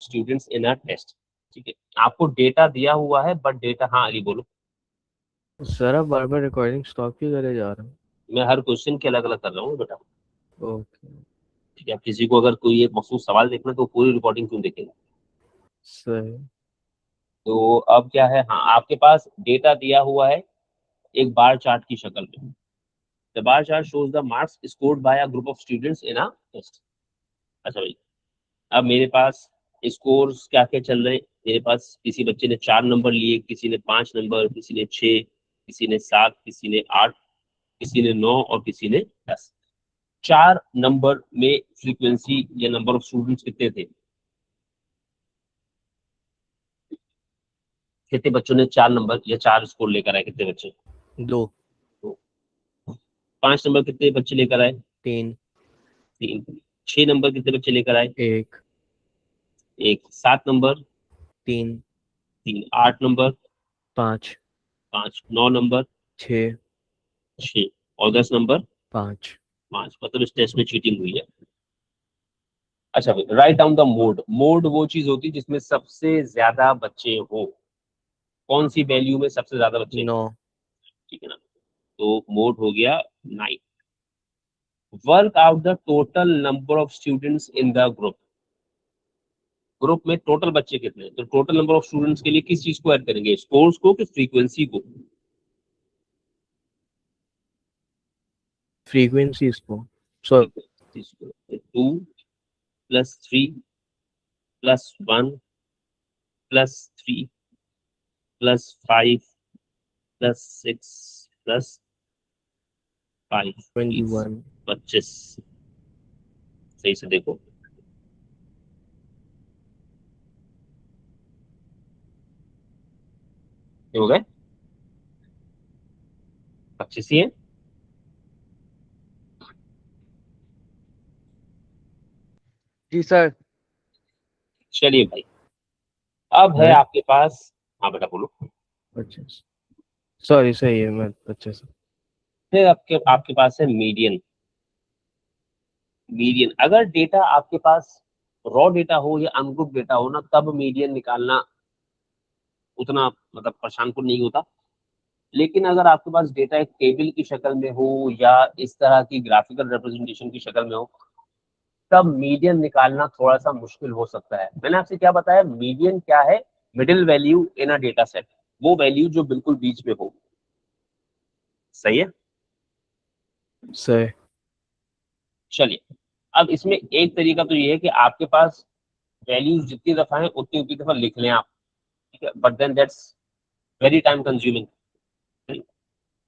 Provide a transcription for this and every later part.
Students in a test. ठीक है, आपको डेटा दिया हुआ है बट डेटा, हाँ अली बोलो। सर आप बार बार रिकॉर्डिंग स्टॉप क्यों करे जा रहे मैं हर क्वेश्चन के अलग अलग कर रहा हूँ बेटा। हो? ओके ठीक है, किसी को अगर कोई एक मखसूस सवाल देखना है तो पूरी रिकॉर्डिंग क्यों देखेगा। सही। तो अब क्या है, हाँ आपके पास डेटा दिया हुआ है एक बार चार्ट की शक्ल में। The bar chart shows the marks scored by a group of students in a test. अच्छा भाई, अब मेरे पास स्कोर्स क्या क्या चल रहे हैं। मेरे पास किसी बच्चे ने 4 नंबर लिए, किसी ने 5 नंबर, किसी ने 6, किसी ने 7, किसी ने 8, किसी ने 9 और किसी ने 10। 4 नंबर में फ्रीक्वेंसी या नंबर ऑफ स्टूडेंट्स कितने थे? कितने बच्चों ने 4 नंबर या 4 स्कोर लेकर आए? कितने बच्चे? 2 तो 5 नंबर कितने बच्चे लेकर आए? 3 3। 6 नंबर कितने बच्चे लेकर आए? 1 एक। 7 नंबर? 3 3। 8 नंबर? 5 5। 9 नंबर? 6 6। और 10 नंबर? 5। 5। मतलब इस टेस्ट में चीटिंग हुई है। अच्छा भाई, write down the mode. Mode वो चीज होती है जिसमें सबसे ज्यादा बच्चे हो। कौन सी वैल्यू में सबसे ज्यादा बच्चे हैं? 9 ठीक है ना, तो मोड हो गया 9। Work out the total number of students in the group. Group में टोटल बच्चे कितने हैं? तो टोटल नंबर ऑफ स्टूडेंट्स के लिए किस चीज को ऐड करेंगे, स्कोर्स को कि फ्रीक्वेंसी को? फ्रीक्वेंसी इसको सॉरी 2 + 3 + 1 + 6 + 5 21 25। सही से देखो। ये हो गए 25 ही है। जी सर। चलिए भाई, अब है है आपके पास, हाँ बेटा बोलो। 25 सॉरी सही है मैं 25। फिर आपके आपके पास है मीडियन। मीडियन, अगर डेटा आपके पास रॉ डेटा हो या अनग्रुप डेटा हो ना, तब मीडियन निकालना उतना मतलब परेशान कुन नहीं होता। लेकिन अगर आपके पास डेटा एक टेबल की शक्ल में हो या इस तरह की ग्राफिकल रिप्रेजेंटेशन की शक्ल में हो, तब मीडियन निकालना थोड़ा सा मुश्किल हो सकता है। मैंने आपसे क्या बताया, मीडियन क्या है? Middle value in a data set, वो वैल्यू जो बिल्कुल बीच में हो। सही है। सही। चलिए, अब इसमें एक तरीका तो ये है कि आपके पास वैल्यूज जितनी दफा है उतनी उतनी दफा लिख लें आप। ठीक है, but then that's very time consuming.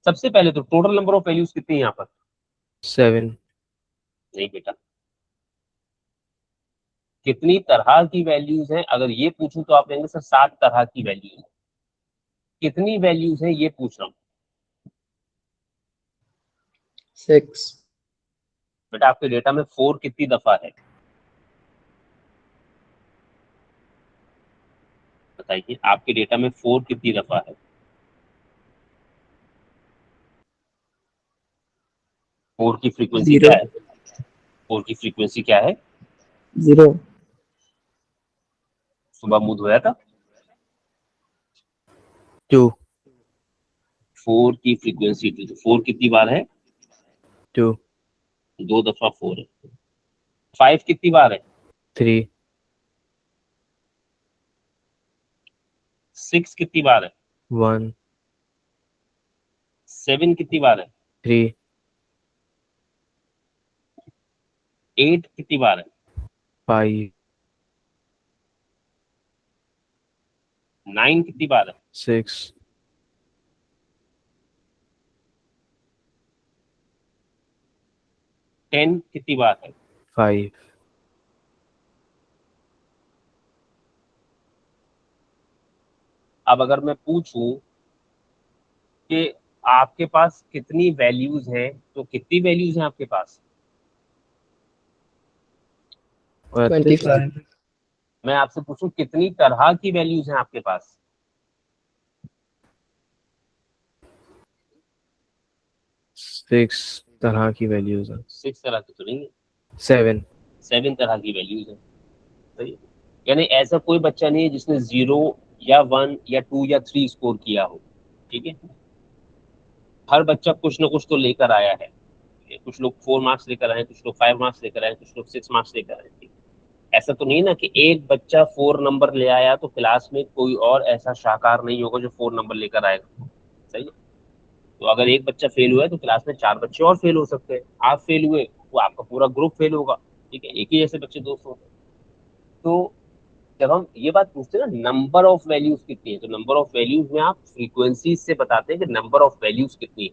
सबसे पहले तो टोटल नंबर ऑफ वैल्यूज कितनी है यहाँ पर? 7 नहीं बेटा, कितनी तरह की वैल्यूज हैं अगर ये पूछूं तो आप कहेंगे सर 7 तरह की वैल्यूज हैं। कितनी वैल्यूज हैं ये पूछ रहा हूँ। 6 बेटा आपके डेटा में 4 कितनी दफा है? बताइए, आपके डेटा में 4 कितनी दफा है? 4 की फ्रीक्वेंसी 0 क्या है? 4 की फ्रीक्वेंसी क्या है? 0 सुबह मुंह धोया था? 2 4 की फ्रीक्वेंसी थी, तो 4 कितनी बार है? 2 2 दफा 4 है। 5 कितनी बार है? 3 6 कितनी बार है? 1 7 कितनी बार है? 3 8 कितनी बार है? 5 9 कितनी बार है? 6 10 कितनी बार है? 5 अब अगर मैं पूछूं कि आपके पास कितनी वैल्यूज हैं, तो कितनी वैल्यूज हैं आपके पास? 38 25 मैं आपसे पूछूं कितनी तरह की वैल्यूज हैं आपके पास? 6 तरह की वैल्यूज हैं। 6 तरह की तो नहीं है, 7 7 तरह की वैल्यूज हैं। सही है। यानी ऐसा कोई बच्चा नहीं है जिसने 0 या 1 या 2 या 3 स्कोर किया हो, ठीक है। हर बच्चा कुछ ना कुछ तो लेकर आया है। कुछ लोग 4 मार्क्स लेकर आए, कुछ लोग 5 मार्क्स लेकर आए, कुछ लोग 6 मार्क्स लेकर आए, ठीक है? ऐसा तो नहीं ना कि एक बच्चा 4 नंबर ले आया तो क्लास में कोई और ऐसा शाकार नहीं होगा जो 4 नंबर लेकर आएगा, सही है। तो अगर एक बच्चा फेल हुआ है तो क्लास में 4 बच्चे और फेल हो सकते हैं। आप फेल हुए तो आपका पूरा ग्रुप फेल होगा, ठीक है, एक ही जैसे बच्चे दोस्त होंगे। तो जब हम ये बात पूछते हैं ना नंबर ऑफ वैल्यूज कितनी है, तो नंबर ऑफ वैल्यूज में आप फ्रीक्वेंसी से बताते हैं कि नंबर ऑफ वैल्यूज कितनी है,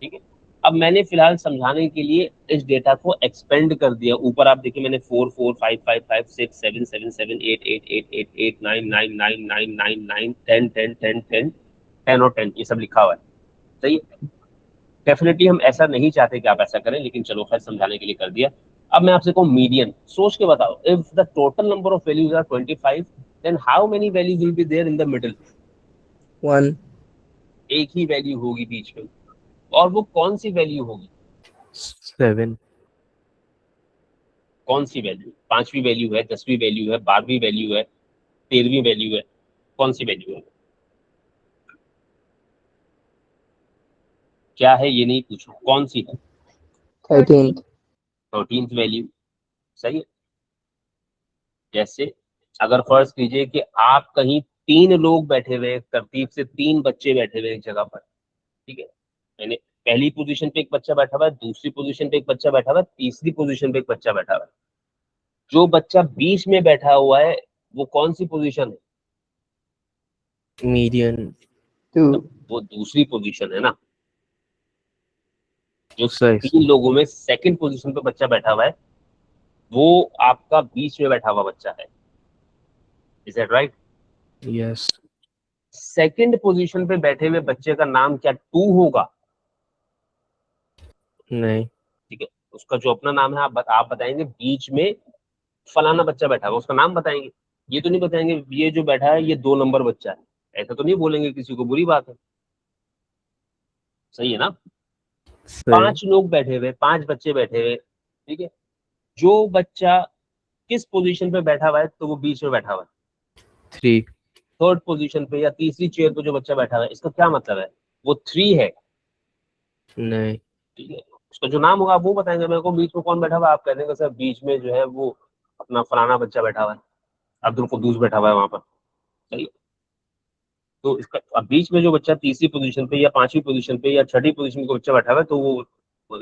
ठीक है। अब मैंने फिलहाल समझाने के लिए इस डेटा को एक्सपेंड कर दिया। ऊपर आप देखिए मैंने 4 4 5 5 5 6 7 7 7 8 8 8 8 8 9 9 9 9 9 9 10 10 10 10 10 और 10 ये सब लिखा हुआ है, सही है। डेफिनेटली हम ऐसा नहीं चाहते कि आप ऐसा करें, लेकिन चलो खैर समझाने के लिए कर दिया। अब मैं आपसे कहूँ मीडियन, सोच के बताओ, if the total number of values are 25 then how many values will be there in the middle? 1. एक ही वैल्यू होगी बीच में, और वो कौन सी वैल्यू होगी? 7. कौन सी वैल्यू? 5वीं वैल्यू है, 10वीं वैल्यू है, 12वीं वैल्यू है, 13वीं वैल्यू है, कौन सी वैल्यू है? क्या है ये नहीं पूछो, कौन सी है? 13th. 13th वैल्यू, सही है। जैसे अगर फर्ज कीजिए कि आप कहीं 3 लोग बैठे हुए हैं, तरतीब से 3 बच्चे बैठे हुए एक जगह पर, ठीक है। यानी पहली पोजीशन पे एक बच्चा बैठा हुआ है, दूसरी पोजीशन पे एक बच्चा बैठा हुआ है, तीसरी पोजीशन पे एक बच्चा बैठा हुआ है। जो बच्चा बीच में बैठा हुआ है वो कौन सी पोजीशन है? Median. 2. वो दूसरी पोजीशन है ना। जो Size. 3 लोगों में सेकंड पोजीशन पे बच्चा बैठा हुआ है वो आपका बीच में बैठा हुआ बच्चा है। Is that right? Yes. Second position पे बैठे हुए बच्चे का नाम क्या 2 होगा? नहीं. ठीक है, उसका जो अपना नाम है आप बताएंगे बीच में फलाना बच्चा बैठा हुआ उसका नाम बताएंगे। ये तो नहीं बताएंगे ये जो बैठा है ये 2 नंबर बच्चा है, ऐसा तो नहीं बोलेंगे, किसी को बुरी बात है, सही है ना। सही. 5 लोग बैठे हुए, 5 बच्चे बैठे हुए, ठीक है। जो बच्चा किस पोजीशन पे बैठा हुआ है तो वो बीच में बैठा हुआ है। 3. थर्ड पोजीशन पे या तीसरी चेयर पे जो बच्चा बैठा हुआ है, इसका क्या मतलब है? वो 3 है, नहीं. ठीक है। उसका जो नाम होगा आप वो बताएंगे मेरे को, बीच में कौन बैठा हुआ है आप कह देंगे सर बीच में जो है वो अपना फलाना बच्चा बैठा हुआ है, अब्दुल कुद्दूस बैठा हुआ है वहां पर, सही है। तो इसका अब बीच में जो बच्चा तीसरी पोजीशन पे या 5वीं पोजीशन पे या 6ठी पोजीशन पे बच्चा बैठा हुआ है तो वो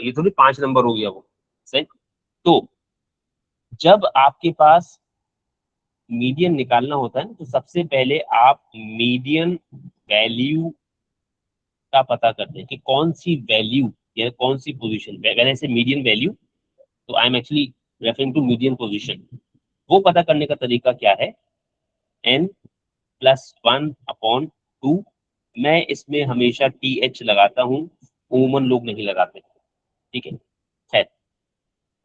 ये थोड़ी 5 नंबर हो गया वो, सही। तो जब आपके पास मीडियन निकालना होता है ना तो सबसे पहले आप मीडियन वैल्यू का पता करते हैं कि कौन सी वैल्यू या कौन सी पोजीशन, वैसे से मीडियन वैल्यू, तो I am actually referring to median position. वो पता करने का तरीका क्या है? n+1/2। मैं इसमें हमेशा TH लगाता हूँ, उमूमन लोग नहीं लगाते, ठीक है। खैर,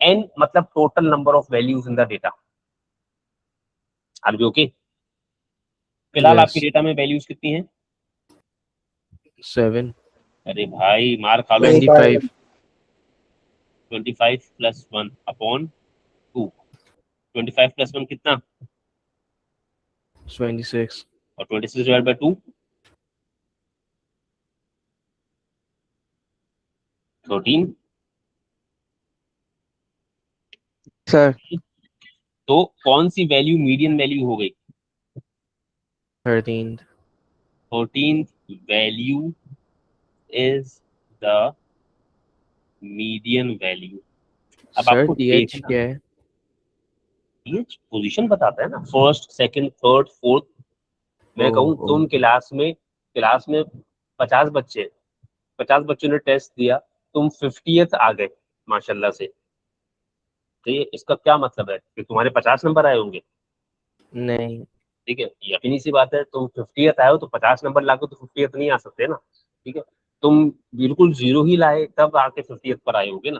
n मतलब total number of values in the data. R B okay? फिलहाल आपके Yes. डेटा में वैल्यूज कितनी हैं? 7. अरे भाई मार खा लो। 25. 25 + 1/2। 25 + 1 कितना? 26. और 26/2 13। Sir. तो कौन सी वैल्यू मीडियन वैल्यू हो गई? 13th. 13th value is the median value. अब Sir, आपको TH देखना, क्या है? ये पोजीशन बताता है ना, फर्स्ट सेकंड थर्ड फोर्थ। मैं कहूँ Oh, तुम क्लास में 50 बच्चे, 50 बच्चों ने टेस्ट दिया, तुम 50th आ गए माशाल्लाह से, तो ये इसका क्या मतलब है कि तुम्हारे 50 नंबर आए होंगे? नहीं. ठीक है, यकीनी सी बात है, तुम 50th आए हो तो 50 नंबर लाके तो 50th नहीं आ सकते ना, ठीक है। तुम बिल्कुल जीरो ही लाए तब आके 50th पर आए होगे ना,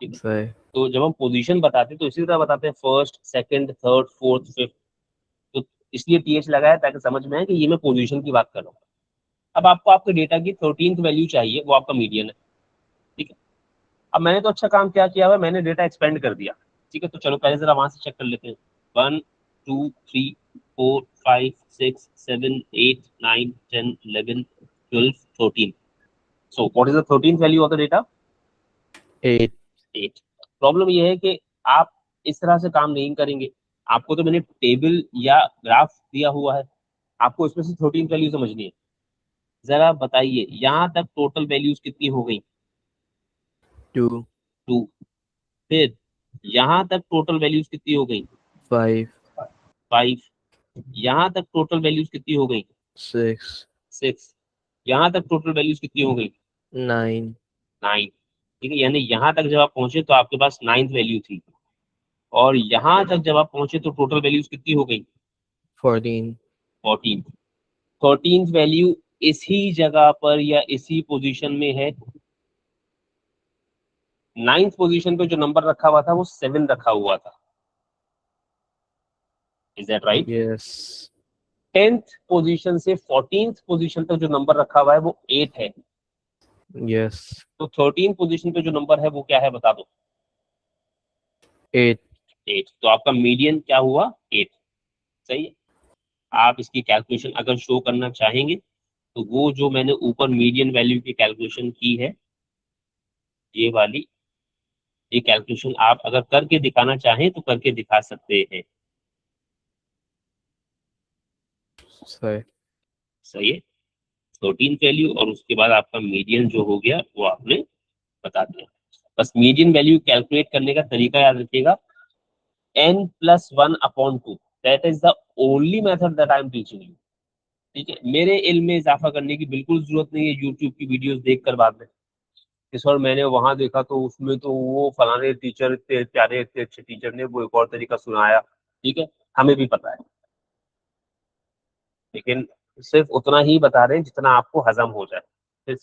ठीक है। सही. तो जब हम पोजीशन बताते हैं तो इसी तरह बताते हैं, first second third fourth fifth. तो इसलिए TH लगाया ताकि समझ में आए कि ये मैं पोजीशन की बात कर रहा हूँ। अब आपको आपके डेटा की 13th वैल्यू चाहिए, वो आपका मीडियन है, ठीक है। अब मैंने तो अच्छा काम क्या किया हुआ है, मैंने डेटा एक्सपेंड कर दिया, ठीक है। तो चलो पहले जरा वहां से चेक कर लेते हैं। 1 2 3 4 5 6 7 8 9 10 11 12 13. So what is the 13th value of the data? 8. 8. Problem ये है कि आप इस तरह से काम नहीं करेंगे। आपको तो मैंने टेबल या ग्राफ दिया हुआ है, आपको इसमें से 13 वैल्यू समझनी है। जरा बताइए यहाँ तक टोटल वैल्यूज कितनी हो गई? 2. 2। फिर यहाँ तक टोटल वैल्यूज कितनी हो गई? 5. 5। यहाँ तक टोटल वैल्यूज कितनी हो गई? 6. 6। यहाँ तक टोटल वैल्यूज कितनी हो गई? 9. 9। ठीक है, यानी यहाँ तक जब आप पहुंचे तो आपके पास 9th वैल्यू थी, और यहाँ तक जब आप पहुंचे तो टोटल वैल्यूज कितनी हो गई? 14. 14। 13th वैल्यू इसी जगह पर या इसी पोजीशन में है। 9th पोजीशन पे जो नंबर रखा हुआ था वो 7 रखा हुआ था। Is that right? Yes. 10th position से 14th पोजीशन तक जो नंबर रखा हुआ है वो 8 है। Yes. तो 13th पोजीशन पे जो नंबर है वो क्या है, बता दो? 8. 8। तो आपका मीडियन क्या हुआ? 8। सही है। आप इसकी कैलकुलेशन अगर शो करना चाहेंगे तो वो जो मैंने ऊपर मीडियन वैल्यू की कैलकुलेशन की है, ये वाली, ये कैलकुलेशन आप अगर करके दिखाना चाहें तो करके दिखा सकते हैं। Sorry. सही है। 13 वैल्यू और उसके बाद आपका मीडियन जो हो गया वो आपने बता दिया। बस मीडियन वैल्यू कैलकुलेट करने का तरीका याद रखिएगा, n+1/2। That is the only method that I am teaching you. ठीक है, मेरे इल्म में इजाफा करने की बिल्कुल जरूरत नहीं है यूट्यूब की वीडियोस देखकर बाद में कि सर मैंने वहां देखा तो उसमें तो वो फलाने टीचर इतने प्यारे इतने अच्छे टीचर ने वो एक और तरीका सुनाया। ठीक है, हमें भी पता है, लेकिन सिर्फ उतना ही बता रहे हैं जितना आपको हजम हो जाए। फिर